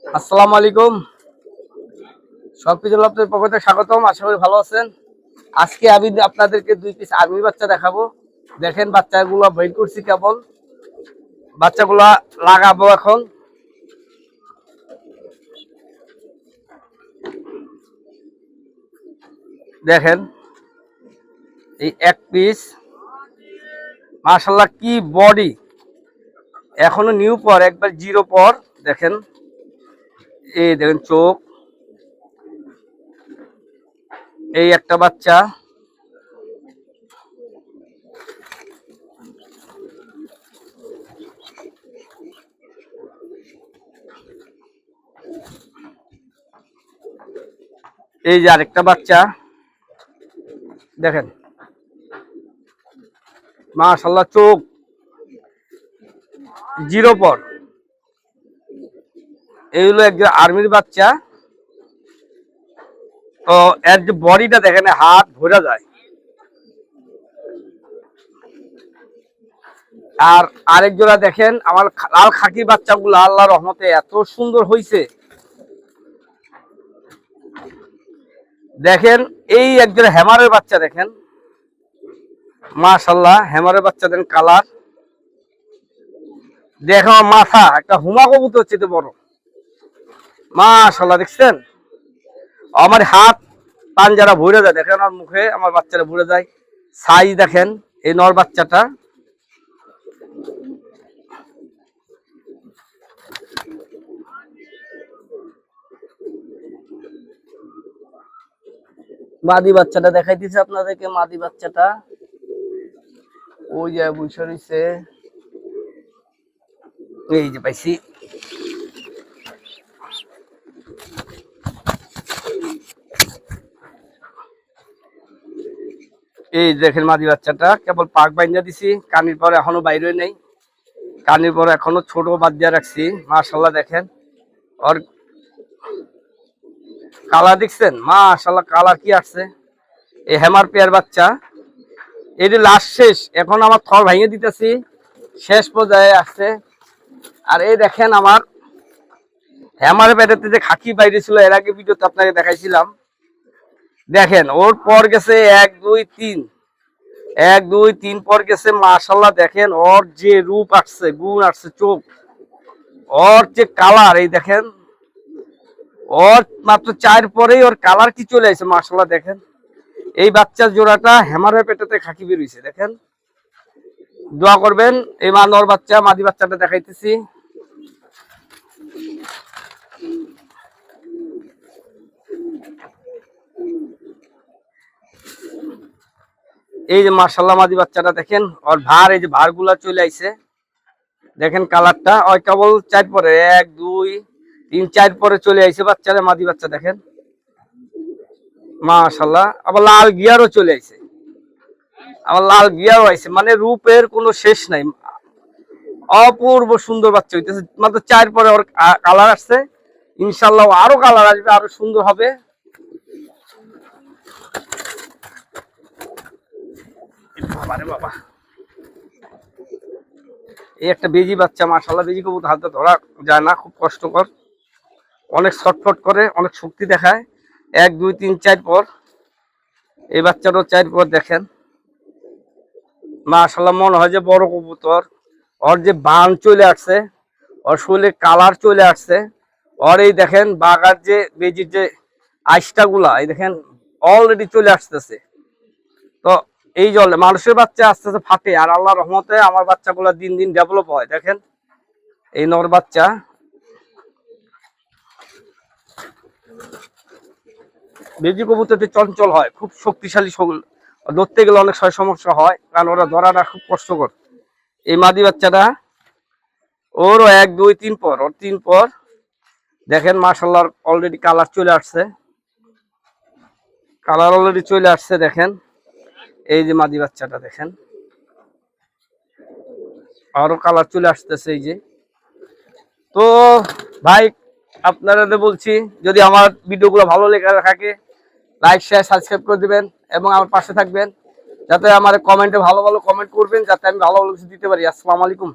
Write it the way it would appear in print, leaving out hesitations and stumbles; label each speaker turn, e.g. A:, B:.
A: আসসালামু আলাইকুম। সবকিছু আপনাদের পক্ষ থেকে স্বাগতম। আশা করি ভালো আছেন। আজকে আমি আপনাদেরকে 2 পিস আর্মি বাচ্চা দেখাবো। দেখেন বাচ্চাগুলো বের করছি, কেবল বাচ্চাগুলা লাগাবো এখন। দেখেন এই এক পিস, মাশাআল্লাহ কি বডি, এখনো নিউ পর, একবার জিরো পর। দেখেন এই দেখেন চোখ, এই একটা বাচ্চা, এই যে আরেকটা বাচ্চা। দেখেন মাশাআল্লাহ চোখ জিরো পর। এই হলো একজন আর্মির বাচ্চা। তো এর যে বডিটা দেখেন, হাত ভরে যায়। আর আরেক জোড়া দেখেন, আমার লাল খাকি বাচ্চাগুলো আল্লাহ রহমতে এত সুন্দর হয়েছে। দেখেন এই একজন হেমারের বাচ্চা, দেখেন মাশাআল্লাহ হেমারের বাচ্চা। দেখেন কালার, দেখো মাথা একটা হুমা কবুতর চেয়ে বড়। মাশাআল্লাহ দেখছেন, আমার হাত পাঞ্জারা ভরে যায়। দেখেন আমার মুখে আমার বাচ্চারা ভরে যায়। সাইজ দেখেন এই নর বাচ্চাটা। মাদি বাচ্চাটা দেখাইতেছে আপনাদেরকে। মাদি বাচ্চাটা ওই যে বসে রয়েছে, এই যে পাইছি। এই দেখেন মাদি বাচ্চাটা, কেবল পাক বাইন্দা দিছি, কানির পরে এখনো বাইরে নেই। কানির পরে এখনো ছোট বাদ দিয়ে রাখছি। মাশাআল্লাহ দেখেন ওর কালার দেখছেন, মাশাআল্লাহ কালার কি আসছে। এই হেমার পেয়ার বাচ্চা, এটি লাস্ট শেষ। এখন আমার থর ভাঙিয়ে দিতেছি, শেষ পর্যায়ে আসছে। আর এই দেখেন আমার হেমারের পেটেতে যে খাকি বাইরে ছিল, এর আগে ভিডিওতে আপনাকে দেখাইছিলাম। দেখেন ওর পর গেছে 1 2 3, 1 2 3 পর গেছে। মাশাআল্লাহ দেখেন ওর যে রূপ আসছে, গুণ আসছে, চোখ, ওর যে কালার, এই দেখেন ওর মাত্র 4 পরেই ওর কালার কি চলে আসছে। মাশাআল্লাহ দেখেন এই বাচ্চার জোড়াটা হেমারের পেটেতে খাকি বের হইছে। দেখেন দোয়া করবেন। এই নর বাচ্চা, মাদি বাচ্চাটা দেখাইতেছি। এই যে মাশাআল্লাহ মাদি বাচ্চাটা দেখেন, ওর ভার, এই যে ভার গুলা চলে আইছে। দেখেন কালারটা, ওই কেবল 4 পরে, 1 2 3 4 পরে চলে আইছে বাচ্চারা। মাদি বাচ্চা দেখেন মাশাআল্লাহ। আবার লাল গিয়ারও চলে আইছে, আবার লাল গিয়ারও আইছে। মানে রূপের কোনো শেষ নাই, অপূর্ব সুন্দর বাচ্চা হইতেছে। মাত্র 4 পরে ওর কালার আসছে। ইনশাআল্লাহ আরো কালার আসবে, আরো সুন্দর হবে। বাবা এই একটা বেজি বাচ্চা, মাশাআল্লাহ বেজি কবুতর হাতে ধরা যায় না, খুব কষ্টকর, অনেক ছটফট করে, অনেক শক্তি দেখায়। 1 2 3 4 পর এই বাচ্চারও 4 পর। দেখেন মাশাআল্লাহ মনে হয় যে বড় কবুতর। ওর যে বান চলে আসছে, ওর শরীরে কালার চলে আসছে। ওর এই দেখেন বাগার যে বেজির যে আইসটা গুলা, এই দেখেন অলরেডি চলে আসতেছে। তো এই জলে মানুষের বাচ্চা আস্তে আস্তে ফাটে, আর আল্লাহ রহমতে আমার বাচ্চাগুলো দিন দিন ডেভেলপ হয়। দেখেন এই নর বাচ্চা, বেজি কবুতরটি চঞ্চল হয়, খুব শক্তিশালী, ধরতে গেলে অনেক সমস্যা হয়, কারণ ওরা ধরাটা খুব কষ্টকর। এই মাদি বাচ্চাটা, ওরও 1 2 3 পর, ওর 3 পর। দেখেন মাশাআল্লাহ অলরেডি কালার চলে আসছে, কালার অলরেডি চলে আসছে। দেখেন এই যে মাদি বাচ্চাটা, দেখেন আরো কালার চলে আসতেছে। এই যে, তো ভাই আপনারা বলছি, যদি আমার ভিডিওগুলো ভালো লেগে থাকে, লাইক শেয়ার সাবস্ক্রাইব করে দিবেন এবং আমার পাশে থাকবেন, যাতে আমার কমেন্টে ভালো ভালো কমেন্ট করবেন, যাতে আমি ভালো ভালো কিছু দিতে পারি। আসসালামু আলাইকুম।